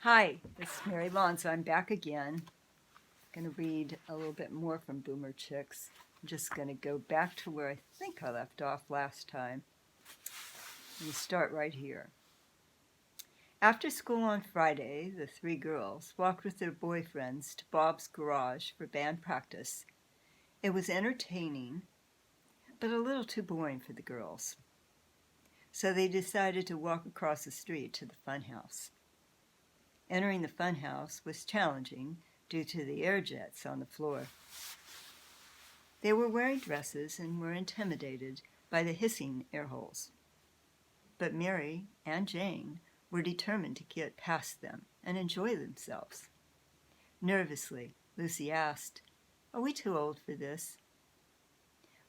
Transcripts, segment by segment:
Hi, this is Mary Lanza. I'm back again. I'm going to read a little bit more from Boomer Chicks. I'm just going to go back to where I think I left off last time. And start right here. After school on Friday, the three girls walked with their boyfriends to Bob's garage for band practice. It was entertaining, but a little too boring for the girls. So they decided to walk across the street to the funhouse. Entering the funhouse was challenging due to the air jets on the floor. They were wearing dresses and were intimidated by the hissing air holes. But Mary and Jane were determined to get past them and enjoy themselves. Nervously, Lucy asked, "Are we too old for this?"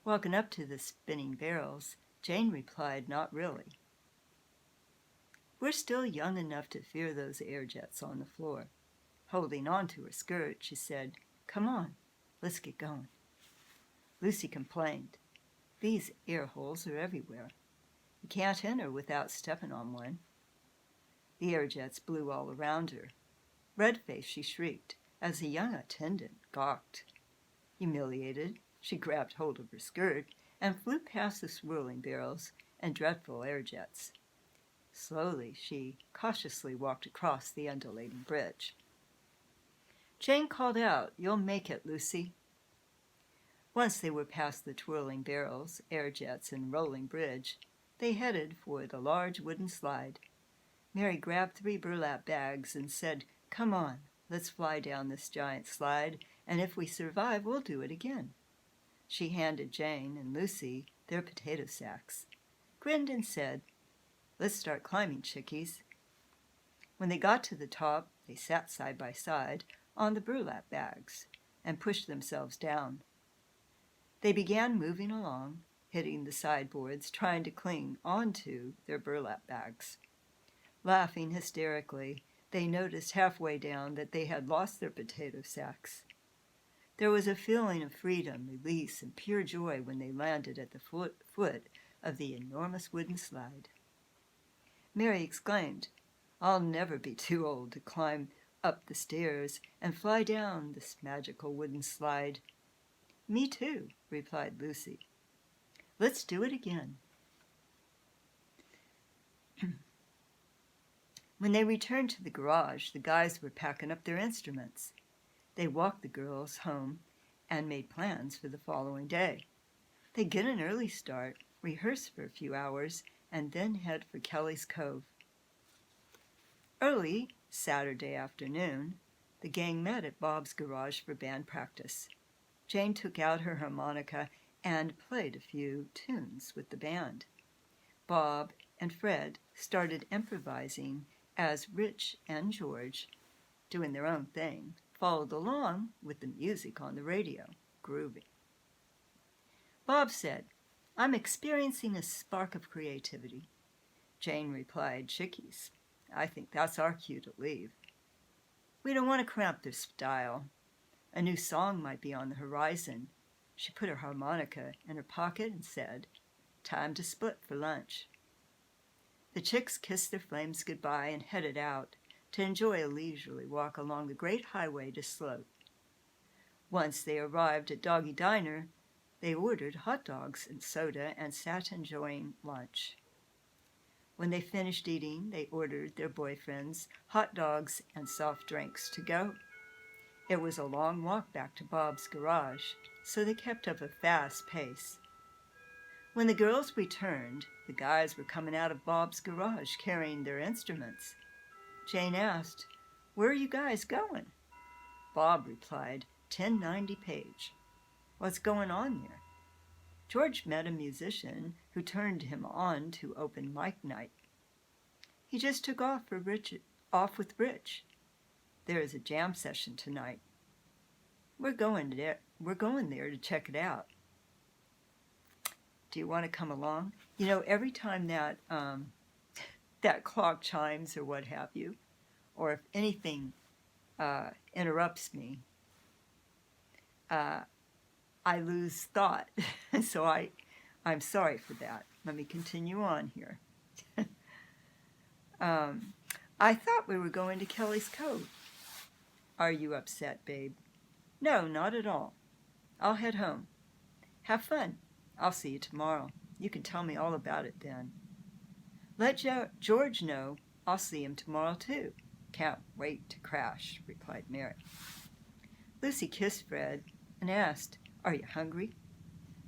Walking up to the spinning barrels, Jane replied, "Not really. We're still young enough to fear those air jets on the floor." Holding on to her skirt, she said, "Come on, let's get going." Lucy complained, "These air holes are everywhere. You can't enter without stepping on one." The air jets blew all around her. Red-faced, she shrieked as the young attendant gawked. Humiliated, she grabbed hold of her skirt and flew past the swirling barrels and dreadful air jets. Slowly, she cautiously walked across the undulating bridge. Jane called out, "You'll make it, Lucy." Once they were past the twirling barrels, air jets, and rolling bridge, they headed for the large wooden slide. Mary grabbed 3 burlap bags and said, "Come on, let's fly down this giant slide, and if we survive, we'll do it again." She handed Jane and Lucy their potato sacks, grinned and said, "Let's start climbing, chickies." When they got to the top, they sat side by side on the burlap bags and pushed themselves down. They began moving along, hitting the sideboards, trying to cling onto their burlap bags. Laughing hysterically, they noticed halfway down that they had lost their potato sacks. There was a feeling of freedom, release, and pure joy when they landed at the foot of the enormous wooden slide. Mary exclaimed, "I'll never be too old to climb up the stairs and fly down this magical wooden slide." "Me too," replied Lucy. "Let's do it again." When they returned to the garage, the guys were packing up their instruments. They walked the girls home and made plans for the following day. They'd get an early start, rehearse for a few hours, and then head for Kelly's Cove. Early Saturday afternoon, the gang met at Bob's garage for band practice. Jane took out her harmonica and played a few tunes with the band. Bob and Fred started improvising as Rich and George, doing their own thing, followed along with the music on the radio, grooving. Bob said, "I'm experiencing a spark of creativity." Jane replied, "Chickies, I think that's our cue to leave. We don't want to cramp their style. A new song might be on the horizon." She put her harmonica in her pocket and said, "Time to split for lunch." The chicks kissed their flames goodbye and headed out to enjoy a leisurely walk along the great highway to Sloat. Once they arrived at Doggy Diner, they ordered hot dogs and soda and sat enjoying lunch. When they finished eating, they ordered their boyfriends hot dogs and soft drinks to go. It was a long walk back to Bob's garage, so they kept up a fast pace. When the girls returned, the guys were coming out of Bob's garage carrying their instruments. Jane asked, "Where are you guys going?" Bob replied, 1090 Page. "What's going on there?" George met a musician who turned him on to open mic night. He just took off with Rich. There is a jam session tonight. We're going there to check it out. Do you want to come along? You know, every time that that clock chimes or what have you, or if anything interrupts me, I lose thought. So I'm sorry for that. Let me continue on here. I thought we were going to Kelly's Cove. Are you upset, babe? No, not at all. I'll head home. Have fun. I'll see you tomorrow. You can tell me all about it then. Let George know. I'll see him tomorrow, too. Can't wait to crash, replied Mary. Lucy kissed Fred and asked, Are you hungry?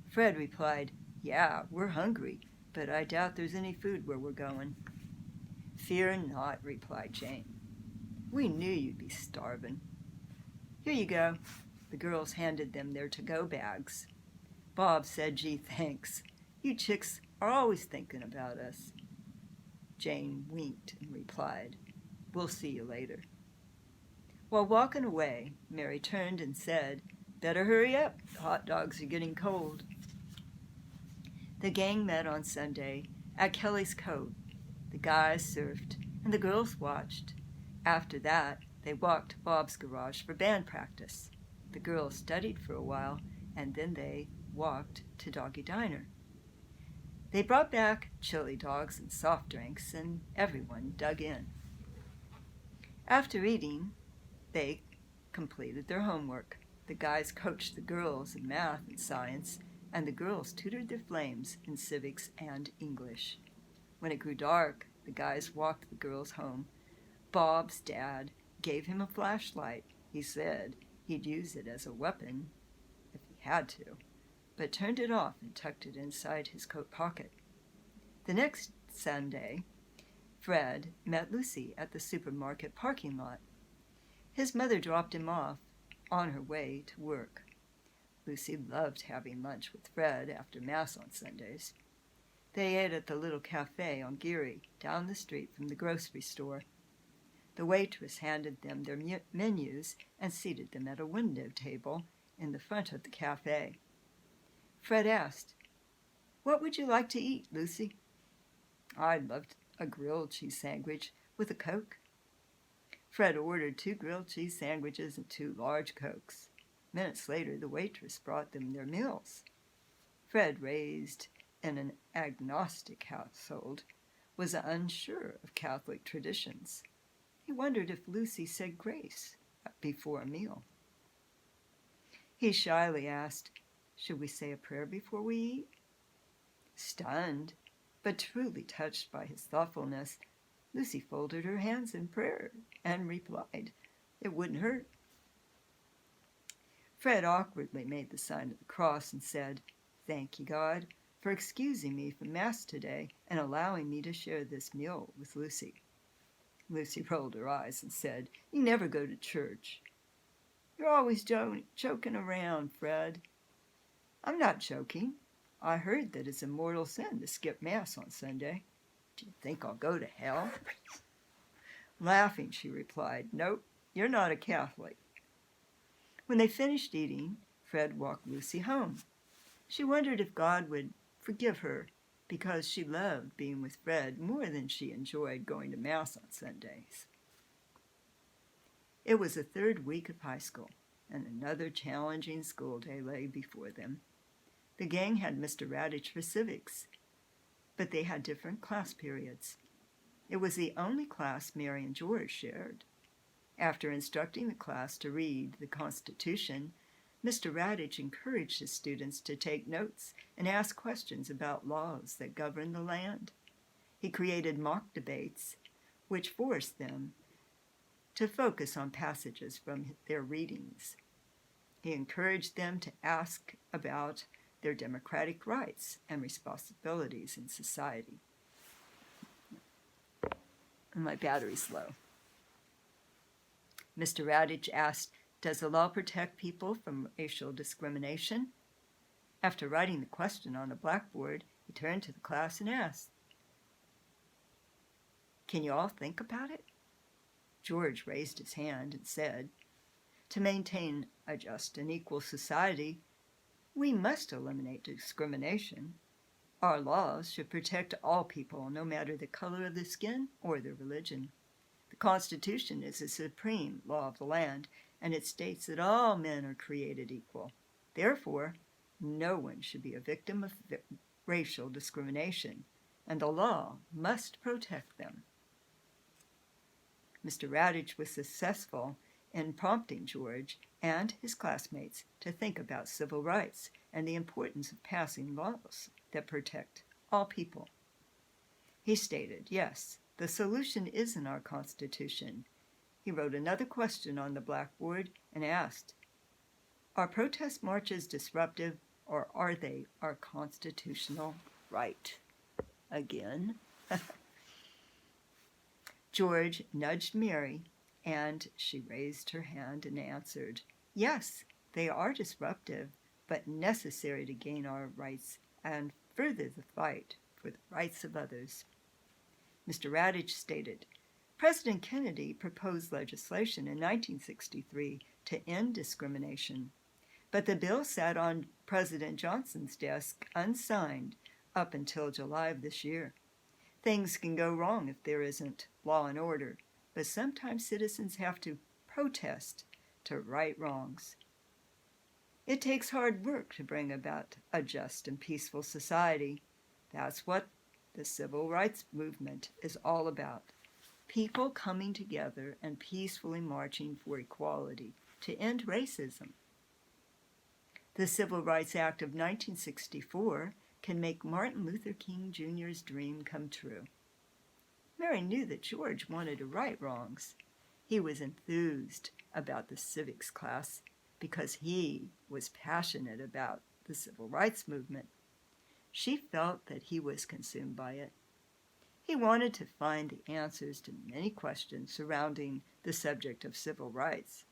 Fred replied, Yeah, we're hungry, but I doubt there's any food where we're going. Fear not, replied Jane. We knew you'd be starving. Here you go. The girls handed them their to-go bags. Bob said, Gee, thanks. You chicks are always thinking about us. Jane winked and replied, We'll see you later. While walking away, Mary turned and said, Better hurry up. The hot dogs are getting cold. The gang met on Sunday at Kelly's Cove. The guys surfed and the girls watched. After that, they walked to Bob's garage for band practice. The girls studied for a while, and then they walked to Doggy Diner. They brought back chili dogs and soft drinks, and everyone dug in. After eating, they completed their homework. The guys coached the girls in math and science, and the girls tutored their flames in civics and English. When it grew dark, the guys walked the girls home. Bob's dad gave him a flashlight. He said he'd use it as a weapon if he had to, but turned it off and tucked it inside his coat pocket. The next Sunday, Fred met Lucy at the supermarket parking lot. His mother dropped him off on her way to work. Lucy loved having lunch with Fred after Mass on Sundays. They ate at the little cafe on Geary, down the street from the grocery store. The waitress handed them their menus and seated them at a window table in the front of the cafe. Fred asked, What would you like to eat, Lucy? I'd love a grilled cheese sandwich with a Coke. Fred ordered 2 grilled cheese sandwiches and 2 large Cokes. Minutes later, the waitress brought them their meals. Fred, raised in an agnostic household, was unsure of Catholic traditions. He wondered if Lucy said grace before a meal. He shyly asked, Should we say a prayer before we eat? Stunned, but truly touched by his thoughtfulness, Lucy folded her hands in prayer and replied, It wouldn't hurt. Fred awkwardly made the sign of the cross and said, Thank you, God, for excusing me from Mass today and allowing me to share this meal with Lucy. Lucy rolled her eyes and said, You never go to church. You're always joking around, Fred. I'm not joking. I heard that it's a mortal sin to skip Mass on Sunday. Do you think I'll go to hell? Laughing, she replied, Nope, you're not a Catholic. When they finished eating, Fred walked Lucy home. She wondered if God would forgive her because she loved being with Fred more than she enjoyed going to Mass on Sundays. It was the 3rd week of high school, and another challenging school day lay before them. The gang had Mr. Radich for civics, but they had different class periods. It was the only class Mary and George shared. After instructing the class to read the Constitution, Mr. Radich encouraged his students to take notes and ask questions about laws that govern the land. He created mock debates, which forced them to focus on passages from their readings. He encouraged them to ask about their democratic rights and responsibilities in society. And my battery's low. Mr. Radich asked, Does the law protect people from racial discrimination? After writing the question on a blackboard, he turned to the class and asked, Can you all think about it? George raised his hand and said, To maintain a just and equal society, we must eliminate discrimination. Our laws should protect all people, no matter the color of their skin or their religion. The Constitution is the supreme law of the land, and it states that all men are created equal. Therefore, no one should be a victim of racial discrimination, and the law must protect them. Mr. Radich was successful in prompting George and his classmates to think about civil rights and the importance of passing laws that protect all people. He stated, yes, the solution is in our Constitution. He wrote another question on the blackboard and asked, are protest marches disruptive, or are they our constitutional right? Again. George nudged Mary, and she raised her hand and answered, yes, they are disruptive, but necessary to gain our rights and further the fight for the rights of others. Mr. Radich stated, President Kennedy proposed legislation in 1963 to end discrimination, but the bill sat on President Johnson's desk unsigned up until July of this year. Things can go wrong if there isn't law and order, but sometimes citizens have to protest to right wrongs. It takes hard work to bring about a just and peaceful society. That's what the civil rights movement is all about. People coming together and peacefully marching for equality to end racism. The Civil Rights Act of 1964 can make Martin Luther King Jr.'s dream come true. Mary knew that George wanted to right wrongs. He was enthused about the civics class because he was passionate about the civil rights movement. She felt that he was consumed by it. He wanted to find the answers to many questions surrounding the subject of civil rights.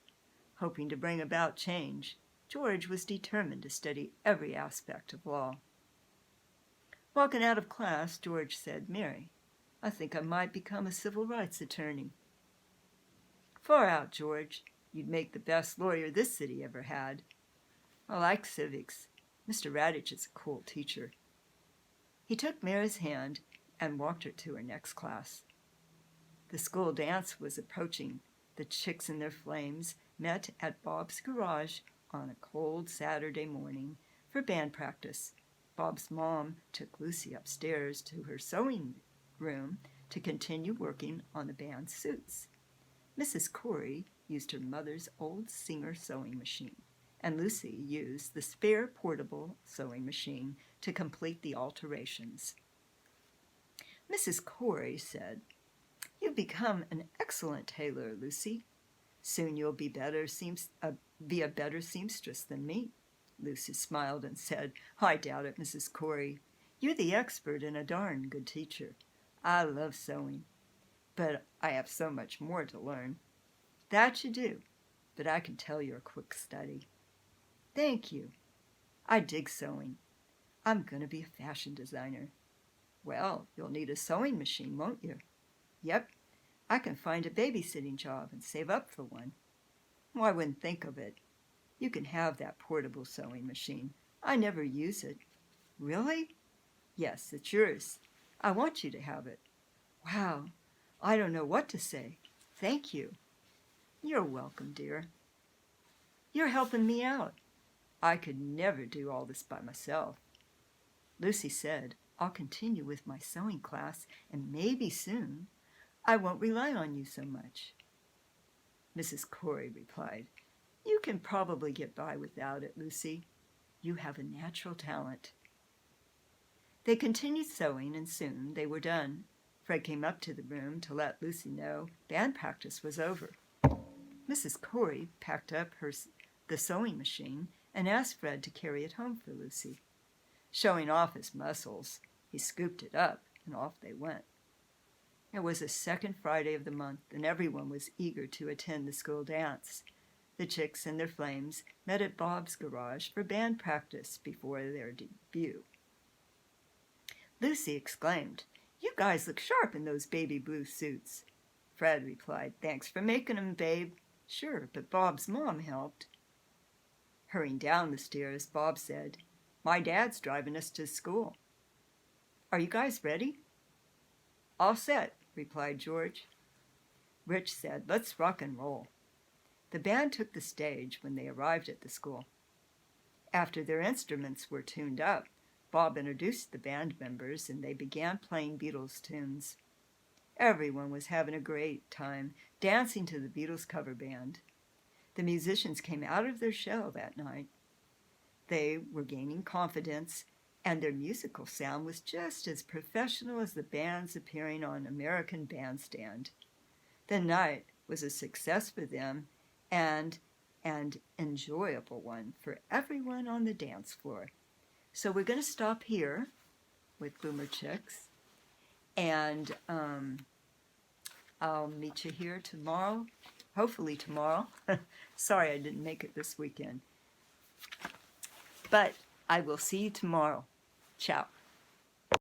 Hoping to bring about change, George was determined to study every aspect of law. Walking out of class, George said, Mary, I think I might become a civil rights attorney. Far out, George. You'd make the best lawyer this city ever had. I like civics. Mr. Radich is a cool teacher. He took Mary's hand and walked her to her next class. The school dance was approaching. The chicks in their flames met at Bob's garage on a cold Saturday morning for band practice. Bob's mom took Lucy upstairs to her sewing room to continue working on the band's suits. Mrs. Corey used her mother's old Singer sewing machine, and Lucy used the spare portable sewing machine to complete the alterations. Mrs. Corey said, You've become an excellent tailor, Lucy. Soon you'll be a better seamstress than me. Lucy smiled and said, I doubt it, Mrs. Corey. You're the expert and a darn good teacher. I love sewing, but I have so much more to learn. That you do, but I can tell you're a quick study. Thank you. I dig sewing. I'm going to be a fashion designer. Well, you'll need a sewing machine, won't you? Yep, I can find a babysitting job and save up for one. Well, I wouldn't think of it. You can have that portable sewing machine. I never use it. Really? Yes, it's yours. I want you to have it. Wow, I don't know what to say. Thank you. You're welcome, dear. You're helping me out. I could never do all this by myself. Lucy said, I'll continue with my sewing class, and maybe soon I won't rely on you so much. Mrs. Corey replied, You can probably get by without it, Lucy. You have a natural talent. They continued sewing, and soon they were done. Fred came up to the room to let Lucy know band practice was over. Mrs. Corey packed up the sewing machine and asked Fred to carry it home for Lucy. Showing off his muscles, he scooped it up, and off they went. It was the second Friday of the month, and everyone was eager to attend the school dance. The chicks and their flames met at Bob's garage for band practice before their debut. Lucy exclaimed, You guys look sharp in those baby blue suits. Fred replied, Thanks for making 'em, babe. Sure, but Bob's mom helped. Hurrying down the stairs, Bob said, My dad's driving us to school. Are you guys ready? All set, replied George. Rich said, Let's rock and roll. The band took the stage when they arrived at the school. After their instruments were tuned up, Bob introduced the band members and they began playing Beatles tunes. Everyone was having a great time dancing to the Beatles cover band. The musicians came out of their shell that night. They were gaining confidence, and their musical sound was just as professional as the bands appearing on American Bandstand. The night was a success for them and an enjoyable one for everyone on the dance floor. So we're going to stop here with Boomer Chicks, and I'll meet you here tomorrow, hopefully tomorrow. Sorry I didn't make it this weekend. But I will see you tomorrow. Ciao.